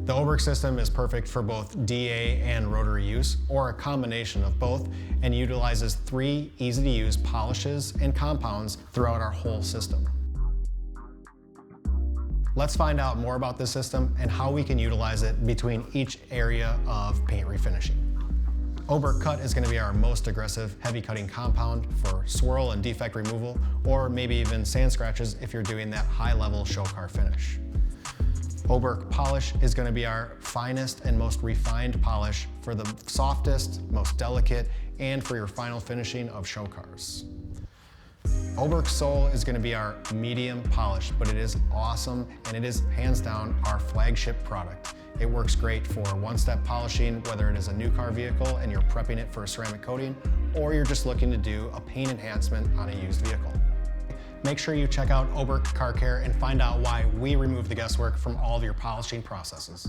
The Oberk system is perfect for both DA and rotary use, or a combination of both, and utilizes 3 easy-to-use polishes and compounds throughout our whole system. Let's find out more about this system and how we can utilize it between each area of paint refinishing. Oberk Cut is going to be our most aggressive heavy cutting compound for swirl and defect removal, or maybe even sand scratches if you're doing that high-level show car finish. Oberk Polish is going to be our finest and most refined polish for the softest, most delicate, and for your final finishing of show cars. Oberk Soul is going to be our medium polish, but it is awesome and it is hands down our flagship product. It works great for one-step polishing, whether it is a new car vehicle and you're prepping it for a ceramic coating, or you're just looking to do a paint enhancement on a used vehicle. Make sure you check out Oberk Car Care and find out why we remove the guesswork from all of your polishing processes.